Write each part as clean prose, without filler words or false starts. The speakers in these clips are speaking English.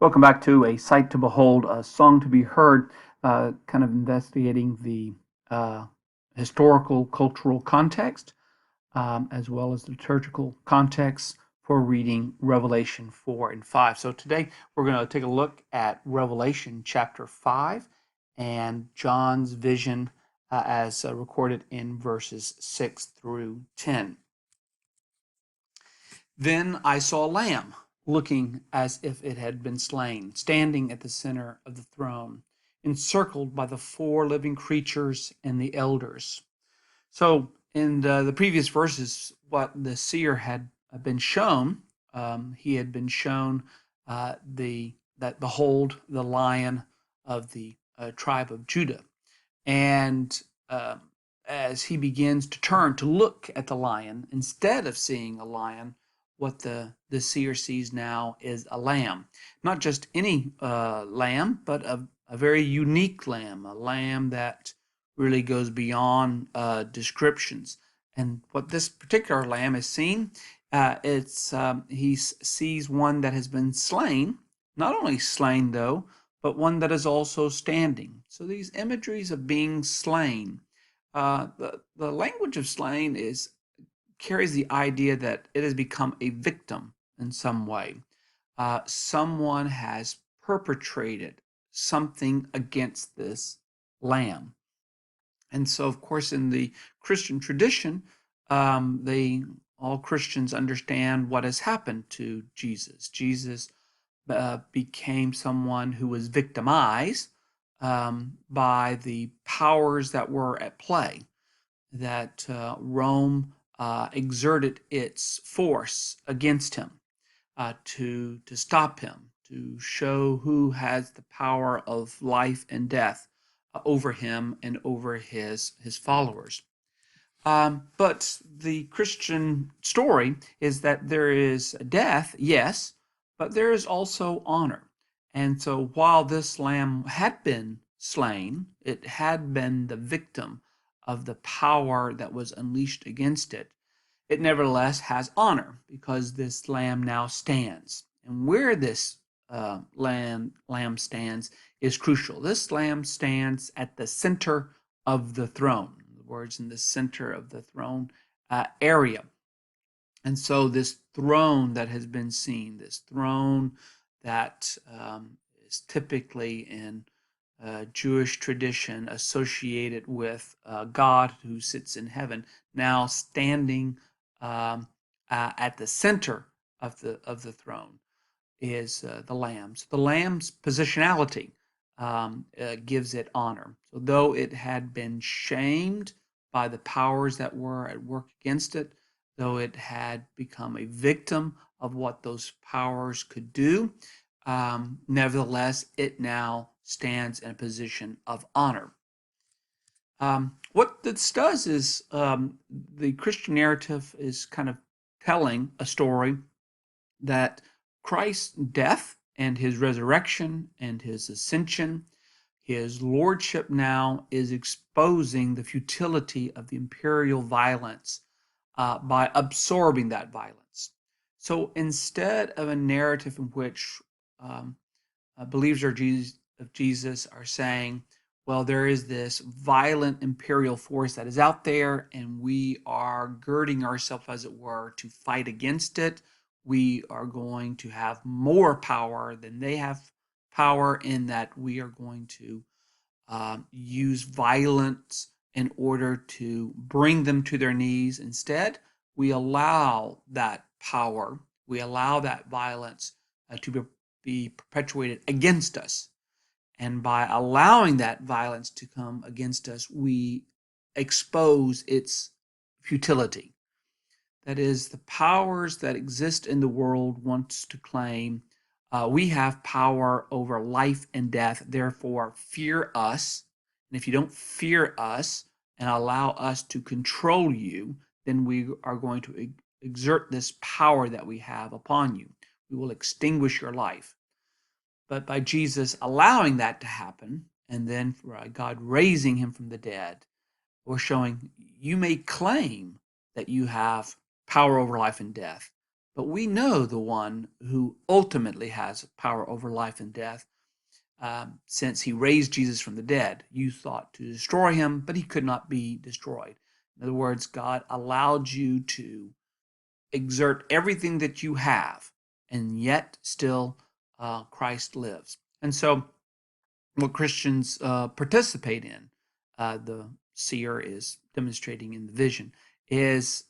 Welcome back to A Sight to Behold, a Song to Be Heard, kind of investigating the uh, historical, cultural context, as well as the liturgical context for reading Revelation 4 and 5. So today we're going to take a look at Revelation chapter 5 and John's vision as recorded in verses 6 through 10. Then I saw a lamb, looking as if it had been slain, standing at the center of the throne, encircled by the four living creatures and the elders. So, in the previous verses, what the seer had been shown, he had been shown that behold the lion of the tribe of Judah, and as he begins to turn to look at the lion, instead of seeing a lion, what the seer sees now is a lamb. Not just any lamb, but a very unique lamb, a lamb that really goes beyond descriptions. And what this particular lamb is seen, he sees one that has been slain, not only slain though, but one that is also standing. So these imageries of being slain, the language of slain carries the idea that it has become a victim in some way. Someone has perpetrated something against this lamb. And so, of course, in the Christian tradition, all Christians understand what has happened to Jesus. Jesus became someone who was victimized by the powers that were at play, that Rome exerted its force against him to stop him, to show who has the power of life and death over him and over his followers. But the Christian story is that there is death, yes, but there is also honor. And so while this lamb had been slain, it had been the victim of the power that was unleashed against it. It nevertheless has honor because this lamb now stands. And where this lamb stands is crucial. This lamb stands at the center of the throne. The words in the center of the throne area. And so this throne that has been seen, this throne that is typically in Jewish tradition associated with God who sits in heaven, now standing at the center of the throne is the lamb. So the lamb's positionality gives it honor. So though it had been shamed by the powers that were at work against it, though it had become a victim of what those powers could do, nevertheless, it now stands in a position of honor. What this does is the Christian narrative is kind of telling a story that Christ's death and his resurrection and his ascension, his lordship now is exposing the futility of the imperial violence by absorbing that violence. So instead of a narrative in which believers of Jesus are saying, well, there is this violent imperial force that is out there, and we are girding ourselves, as it were, to fight against it. We are going to have more power than they have power, in that we are going to use violence in order to bring them to their knees. Instead, we allow that power, we allow that violence to be perpetuated against us. And by allowing that violence to come against us, we expose its futility. That is, the powers that exist in the world wants to claim we have power over life and death, therefore fear us. And if you don't fear us and allow us to control you, then we are going to exert this power that we have upon you. We will extinguish your life. But by Jesus allowing that to happen, and then God raising him from the dead, we're showing you may claim that you have power over life and death, but we know the one who ultimately has power over life and death. Since he raised Jesus from the dead, you thought to destroy him, but he could not be destroyed. In other words, God allowed you to exert everything that you have, and yet still Christ lives. And so, what Christians participate in, the seer is demonstrating in the vision, is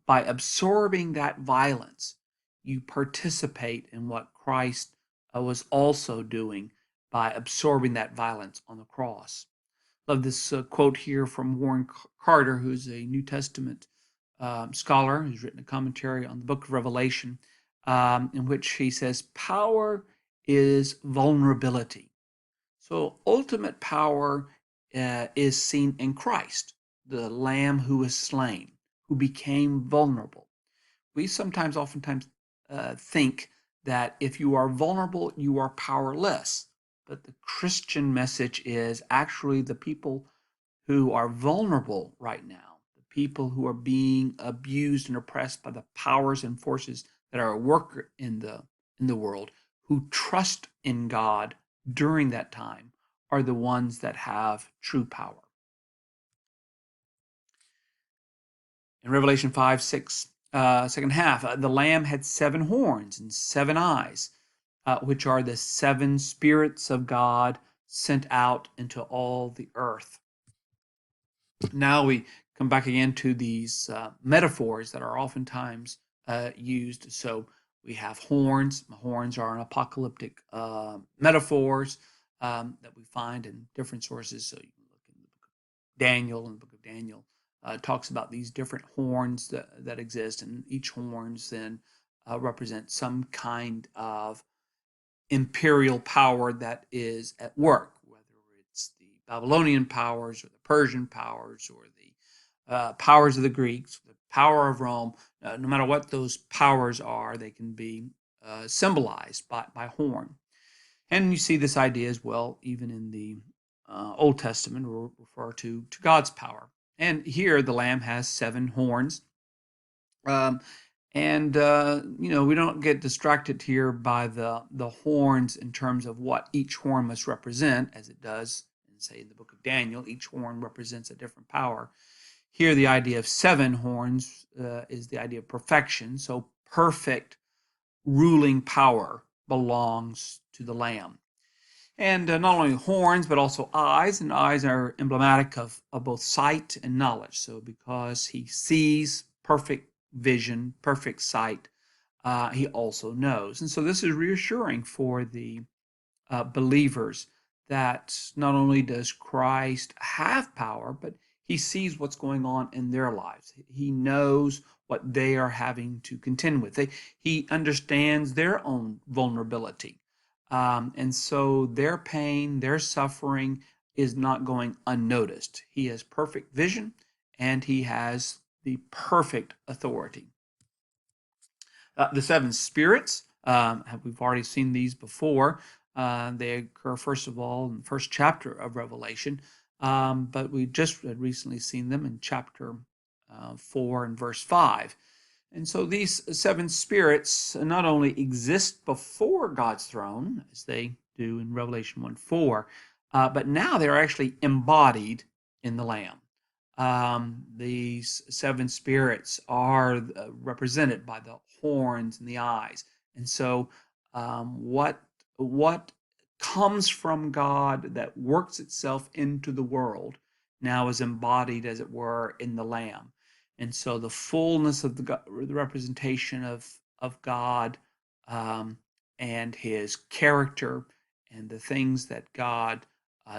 by absorbing that violence, you participate in what Christ was also doing by absorbing that violence on the cross. Love this quote here from Warren Carter, who's a New Testament scholar who's written a commentary on the book of Revelation, in which he says, "Power is vulnerability." So ultimate power is seen in Christ, the Lamb who was slain, who became vulnerable. We oftentimes think that if you are vulnerable, you are powerless. But the Christian message is actually the people who are vulnerable right now, the people who are being abused and oppressed by the powers and forces that are at work in the world, who trust in God during that time, are the ones that have true power. In Revelation 5, 6, second half, the Lamb had 7 horns and 7 eyes, which are the 7 spirits of God sent out into all the earth. Now we come back again to these metaphors that are oftentimes used. So we have horns. Horns are an apocalyptic metaphors that we find in different sources. So you can look in the book of Daniel, and the book of Daniel talks about these different horns that exist, and each horns then represent some kind of imperial power that is at work, whether it's the Babylonian powers or the Persian powers or the powers of the Greeks, the power of Rome. No matter what those powers are, they can be symbolized by horn. And you see this idea as well, even in the Old Testament, will refer to God's power. And here the Lamb has 7 horns. And we don't get distracted here by the horns in terms of what each horn must represent, as it does in, say, in the book of Daniel. Each horn represents a different power. Here, the idea of 7 horns is the idea of perfection. So perfect ruling power belongs to the Lamb. And not only horns, but also eyes. And eyes are emblematic of both sight and knowledge. So because he sees, perfect vision, perfect sight, he also knows. And so this is reassuring for the believers that not only does Christ have power, but he sees what's going on in their lives. He knows what they are having to contend with. He understands their own vulnerability. And so their pain, their suffering is not going unnoticed. He has perfect vision and he has the perfect authority. The 7 spirits, we've already seen these before. They occur, first of all, in the first chapter of Revelation, but we just had recently seen them in chapter 4 and verse 5. And so these 7 spirits not only exist before God's throne, as they do in Revelation 1:4, but now they're actually embodied in the Lamb. These 7 spirits are represented by the horns and the eyes. And so what comes from God that works itself into the world now is embodied, as it were, in the Lamb. And so the fullness of the representation of God and his character and the things that God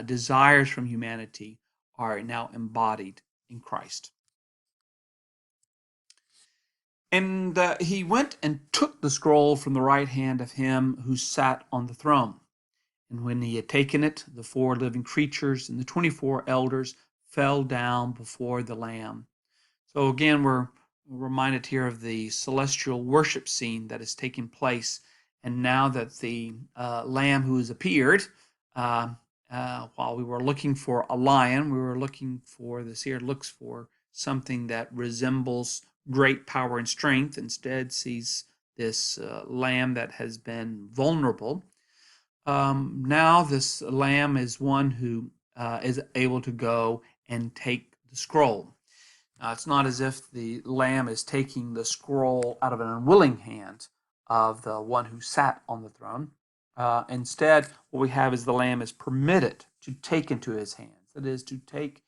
desires from humanity are now embodied in Christ. And he went and took the scroll from the right hand of him who sat on the throne. And when he had taken it, the 4 living creatures and the 24 elders fell down before the Lamb. So again, we're reminded here of the celestial worship scene that is taking place. And now that the Lamb who has appeared, while we were looking for a lion, the seer looks for something that resembles great power and strength, instead sees this lamb that has been vulnerable. Now this lamb is one who is able to go and take the scroll. It's not as if the lamb is taking the scroll out of an unwilling hand of the one who sat on the throne. Instead, what we have is the lamb is permitted to take into his hands, that is, to take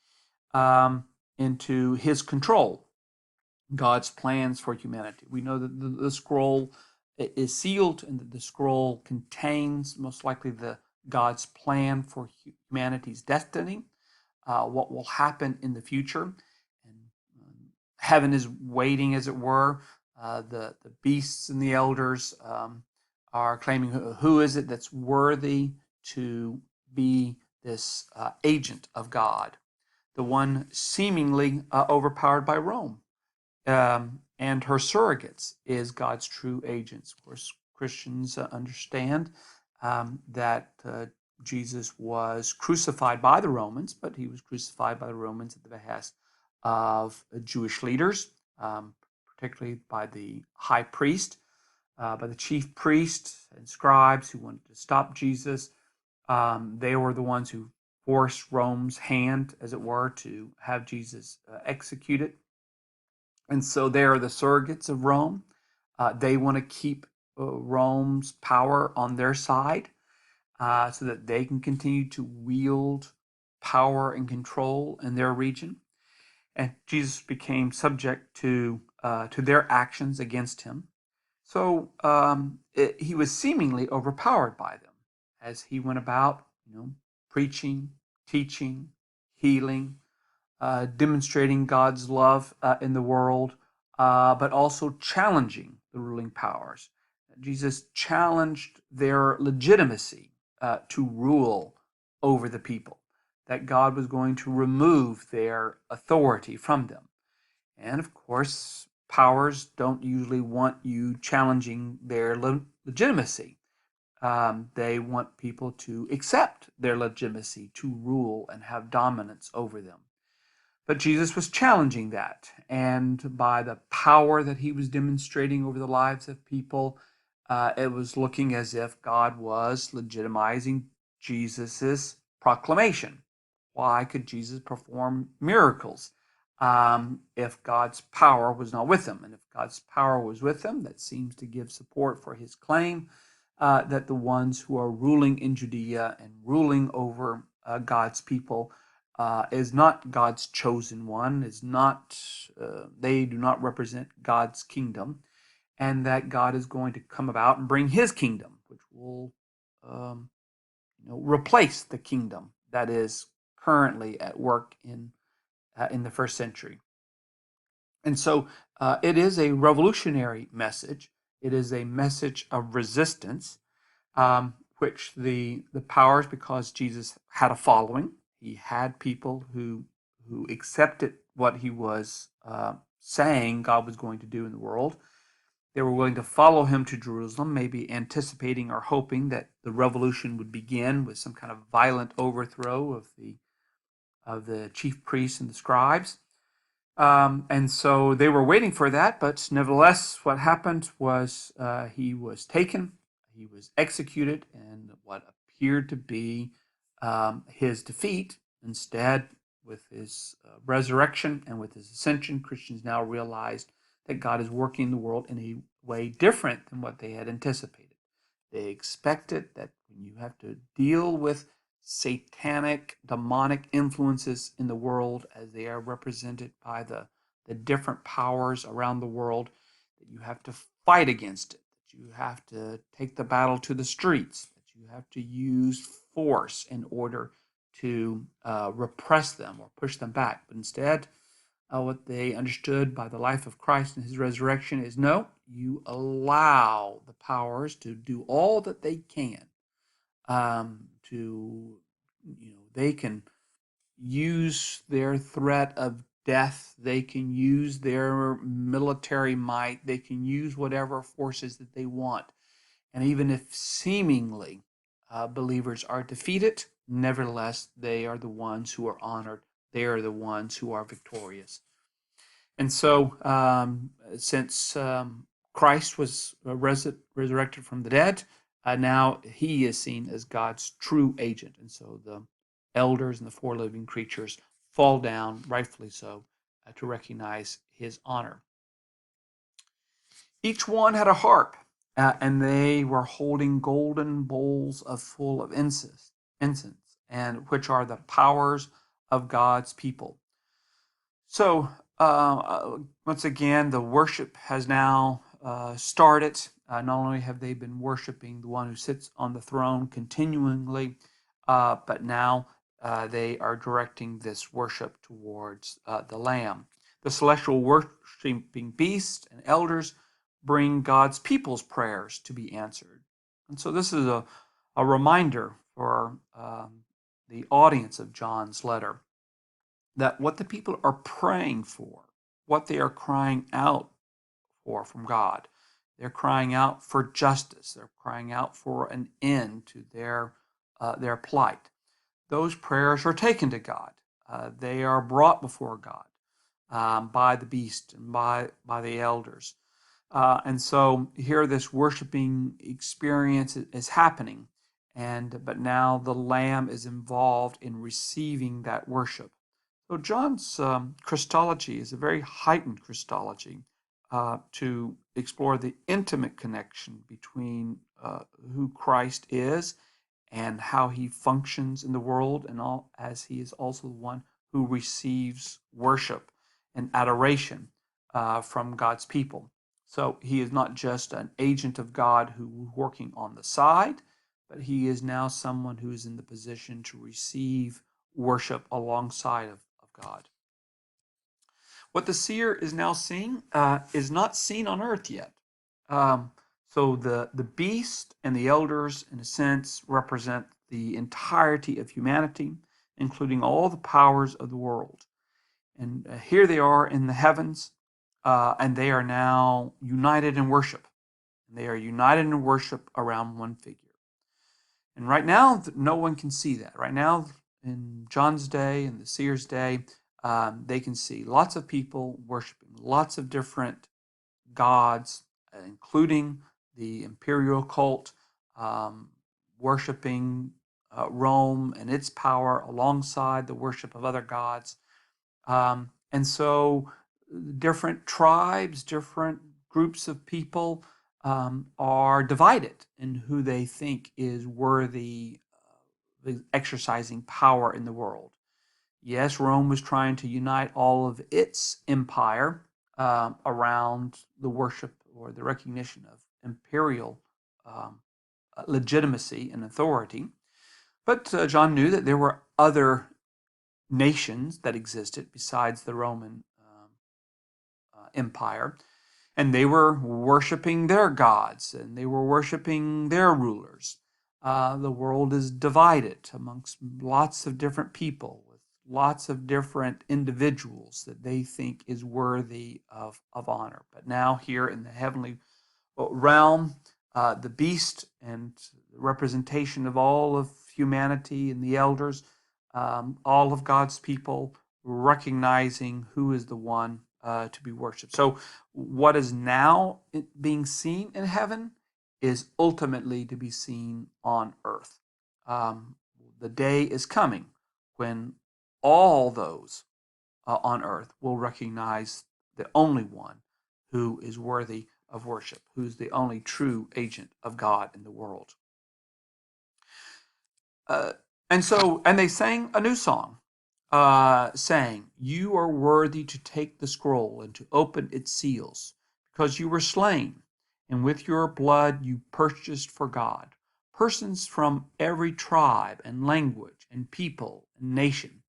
into his control God's plans for humanity. We know that the scroll is sealed and that the scroll contains most likely God's plan for humanity's destiny, what will happen in the future. And heaven is waiting, as it were. The beasts and the elders are claiming, who is it that's worthy to be this agent of God, the one seemingly overpowered by Rome. And her surrogates is God's true agents. Of course, Christians understand that Jesus was crucified by the Romans, but he was crucified by the Romans at the behest of Jewish leaders, particularly by the high priest, by the chief priests and scribes who wanted to stop Jesus. They were the ones who forced Rome's hand, as it were, to have Jesus executed. And so they are the surrogates of Rome. They want to keep Rome's power on their side so that they can continue to wield power and control in their region. And Jesus became subject to their actions against him. So he was seemingly overpowered by them as he went about, preaching, teaching, healing, demonstrating God's love in the world, but also challenging the ruling powers. Jesus challenged their legitimacy to rule over the people, that God was going to remove their authority from them. And of course, powers don't usually want you challenging their legitimacy. They want people to accept their legitimacy to rule and have dominance over them. But Jesus was challenging that, and by the power that he was demonstrating over the lives of people, it was looking as if God was legitimizing Jesus's proclamation. Why could Jesus perform miracles if God's power was not with him? And if God's power was with him, that seems to give support for his claim that the ones who are ruling in Judea and ruling over God's people is not God's chosen one, is not they do not represent God's kingdom, and that God is going to come about and bring his kingdom, which will replace the kingdom that is currently at work in the first century. And so it is a revolutionary message. It is a message of resistance, which the powers, because Jesus had a following, he had people who accepted what he was saying God was going to do in the world. They were willing to follow him to Jerusalem, maybe anticipating or hoping that the revolution would begin with some kind of violent overthrow of the chief priests and the scribes. And so they were waiting for that, but nevertheless, what happened was he was taken, he was executed, and what appeared to be his defeat, instead, with his resurrection and with his ascension, Christians now realized that God is working in the world in a way different than what they had anticipated. They expected that when you have to deal with satanic, demonic influences in the world as they are represented by the different powers around the world, that you have to fight against it, that you have to take the battle to the streets, that you have to use force in order to repress them or push them back. But instead, what they understood by the life of Christ and his resurrection is, no, you allow the powers to do all that they can they can use their threat of death, they can use their military might, they can use whatever forces that they want. And even if seemingly believers are defeated, nevertheless, they are the ones who are honored. They are the ones who are victorious. And so, since Christ was resurrected from the dead, now he is seen as God's true agent. And so the elders and the four living creatures fall down, rightfully so, to recognize his honor. Each one had a harp, and they were holding golden bowls full of incense, and which are the powers of God's people. So once again, the worship has now started. Not only have they been worshiping the one who sits on the throne continually, but now they are directing this worship towards the Lamb. The celestial worshiping beasts and elders bring God's people's prayers to be answered. And so this is a reminder for the audience of John's letter that what the people are praying for, what they are crying out for from God, they're crying out for justice. They're crying out for an end to their plight. Those prayers are taken to God. They are brought before God by the beast and by the elders. And so here this worshiping experience is happening. But now the Lamb is involved in receiving that worship. So John's Christology is a very heightened Christology to explore the intimate connection between who Christ is and how he functions in the world, and all, as he is also the one who receives worship and adoration from God's people. So he is not just an agent of God who is working on the side, but he is now someone who is in the position to receive worship alongside of God. What the seer is now seeing is not seen on earth yet. So the beast and the elders, in a sense, represent the entirety of humanity, including all the powers of the world. And here they are in the heavens, and they are now united in worship. And they are united in worship around one figure. And right now, no one can see that. Right now, in John's day and the seer's day, they can see lots of people worshiping lots of different gods, including the imperial cult, worshiping Rome and its power alongside the worship of other gods. And so different tribes, different groups of people are divided in who they think is worthy of exercising power in the world. Yes, Rome was trying to unite all of its empire around the worship or the recognition of imperial legitimacy and authority. But John knew that there were other nations that existed besides the Roman Empire, and they were worshiping their gods and they were worshiping their rulers. The world is divided amongst lots of different people with lots of different individuals that they think is worthy of honor. But now here in the heavenly realm, the beast and the representation of all of humanity and the elders, all of God's people recognizing who is the one to be worshipped. So what is now being seen in heaven is ultimately to be seen on earth. The day is coming when all those on earth will recognize the only one who is worthy of worship, who's the only true agent of God in the world. And they sang a new song, saying, "You are worthy to take the scroll and to open its seals, because you were slain, and with your blood you purchased for God persons from every tribe and language and people and nation.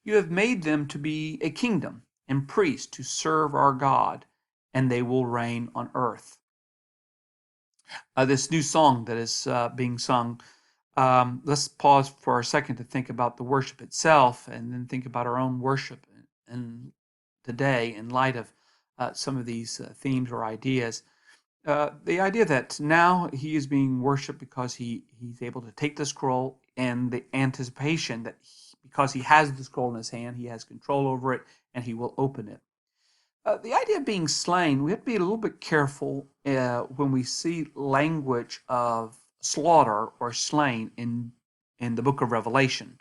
You have made them to be a kingdom and priests to serve our God, and they will reign on earth." This new song that is being sung, let's pause for a second to think about the worship itself and then think about our own worship and today in light of some of these themes or ideas. The idea that now he is being worshipped because he's able to take the scroll, and the anticipation that because he has the scroll in his hand, he has control over it and he will open it. The idea of being slain, we have to be a little bit careful when we see language of slaughter or slain in the book of Revelation.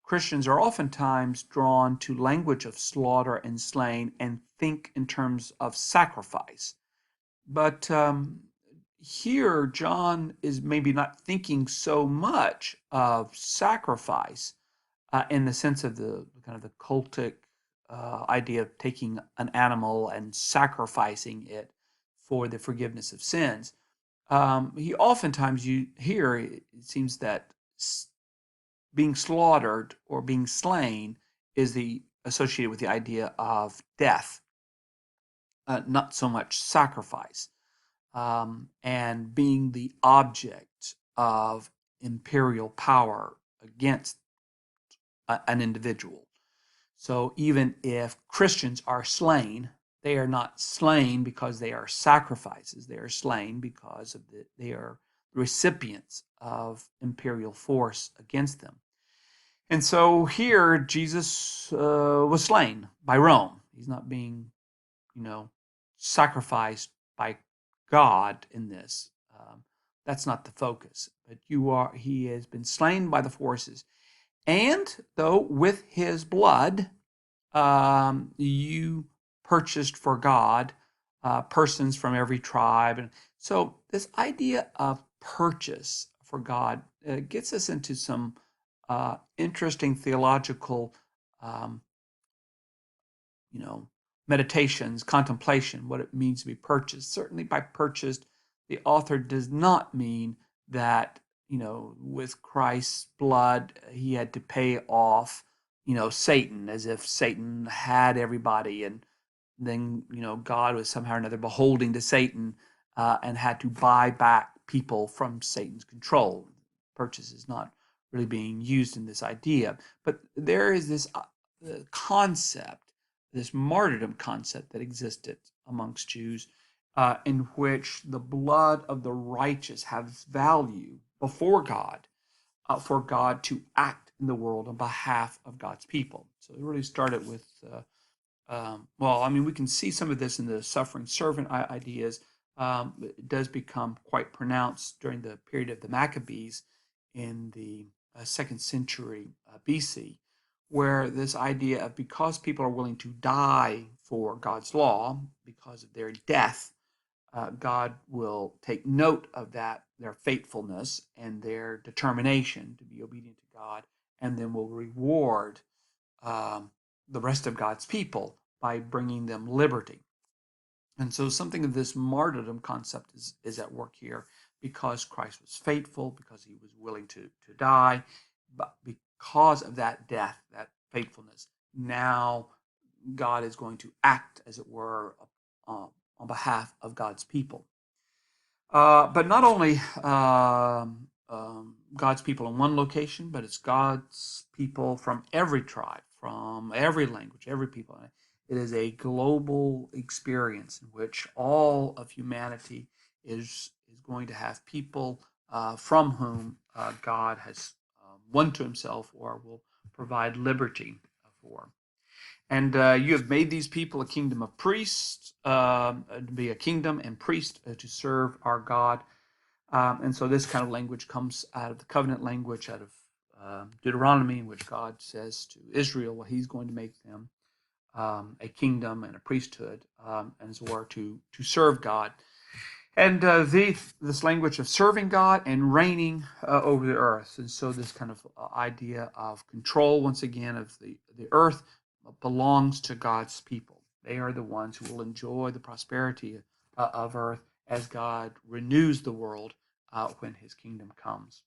Christians are oftentimes drawn to language of slaughter and slain and think in terms of sacrifice. But here, John is maybe not thinking so much of sacrifice in the sense of the kind of the cultic idea of taking an animal and sacrificing it for the forgiveness of sins. He oftentimes you hear it seems that being slaughtered or being slain is the associated with the idea of death, not so much sacrifice, and being the object of imperial power against an individual. So even if Christians are slain, they are not slain because they are sacrifices. They are slain because they are recipients of imperial force against them. And so here, Jesus was slain by Rome. He's not being, sacrificed by God in this. That's not the focus. But he has been slain by the forces. And though with his blood, you purchased for God persons from every tribe. And so this idea of purchase for God gets us into some interesting theological, um, meditations, contemplation, what it means to be purchased. Certainly by purchased, the author does not mean that, with Christ's blood, he had to pay off, Satan, as if Satan had everybody and then, God was somehow or another beholding to Satan and had to buy back people from Satan's control. Purchase is not really being used in this idea. But there is this concept, this martyrdom concept that existed amongst Jews, in which the blood of the righteous has value before God, for God to act in the world on behalf of God's people. So it really started with, we can see some of this in the suffering servant ideas. It does become quite pronounced during the period of the Maccabees in the 2nd century BC, where this idea of because people are willing to die for God's law, because of their death, God will take note of that, their faithfulness and their determination to be obedient to God, and then will reward the rest of God's people by bringing them liberty. And so something of this martyrdom concept is at work here, because Christ was faithful, because he was willing to die, but because of that death, that faithfulness, now God is going to act, as it were, on behalf of God's people. But not only God's people in one location, but it's God's people from every tribe, from every language, every people. It is a global experience in which all of humanity is going to have people from whom God has won to himself or will provide liberty for. And you have made these people a kingdom of priests, to be a kingdom and priest to serve our God. And so this kind of language comes out of the covenant language, out of Deuteronomy, in which God says to Israel, well, he's going to make them a kingdom and a priesthood, and as it were, to serve God. And this language of serving God and reigning over the earth. And so this kind of idea of control, once again, of the earth belongs to God's people. They are the ones who will enjoy the prosperity of earth as God renews the world when his kingdom comes.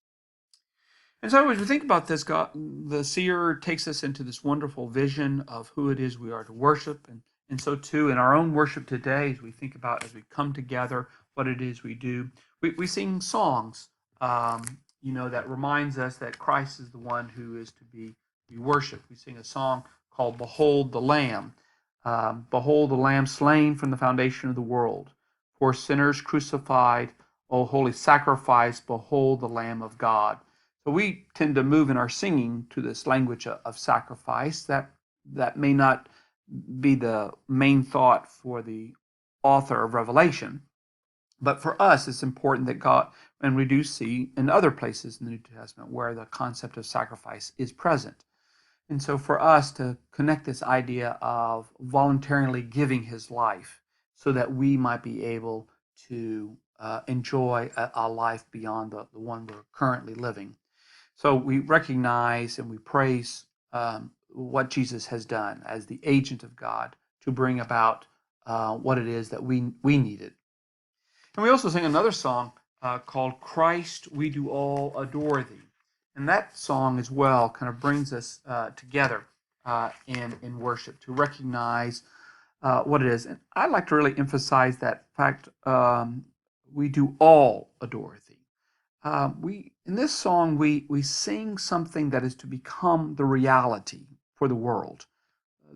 And so as we think about this, the seer takes us into this wonderful vision of who it is we are to worship. And so too in our own worship today, as we think about, as we come together, what it is we do, we sing songs, that reminds us that Christ is the one who is to be worshipped. We sing a song called Behold the Lamb. Behold the Lamb slain from the foundation of the world. For sinners crucified, O holy sacrifice, behold the Lamb of God. So we tend to move in our singing to this language of sacrifice that may not be the main thought for the author of Revelation. But for us, it's important that God, and we do see in other places in the New Testament where the concept of sacrifice is present. And so for us to connect this idea of voluntarily giving his life so that we might be able to enjoy a life beyond the one we're currently living. So we recognize and we praise what Jesus has done as the agent of God to bring about what it is that we needed. And we also sing another song called Christ, We Do All Adore Thee. And that song as well kind of brings us together in worship to recognize what it is. And I like to really emphasize that fact, we do all adore thee. We in this song we sing something that is to become the reality for the world.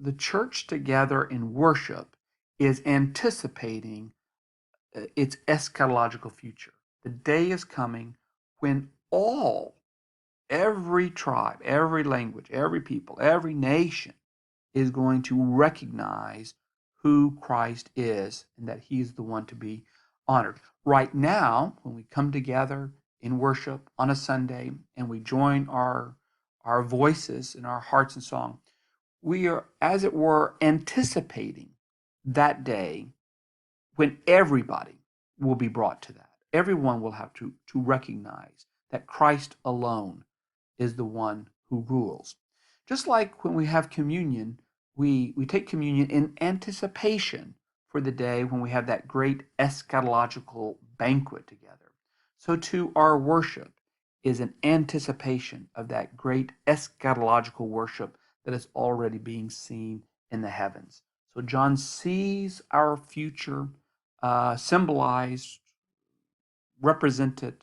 The church together in worship is anticipating its eschatological future. The day is coming when every tribe, every language, every people, every nation is going to recognize who Christ is and that he is the one to be honored. Right now, when we come together in worship on a Sunday and we join our voices and our hearts in song, we are, as it were, anticipating that day when everybody will be brought to that. Everyone will have to recognize that Christ alone is the one who rules. Just like when we have communion, we take communion in anticipation for the day when we have that great eschatological banquet together. So too our worship is an anticipation of that great eschatological worship that is already being seen in the heavens. So John sees our future symbolized, represented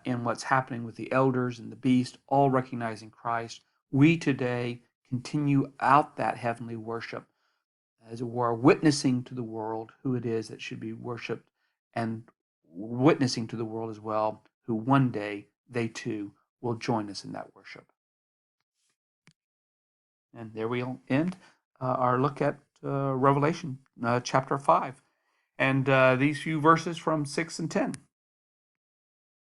in what's happening with the elders and the beast, all recognizing Christ. We today continue out that heavenly worship, as it were, witnessing to the world who it is that should be worshiped, and witnessing to the world as well, who one day they too will join us in that worship. And there we'll end our look at Revelation chapter 5 and these few verses from 6 and 10.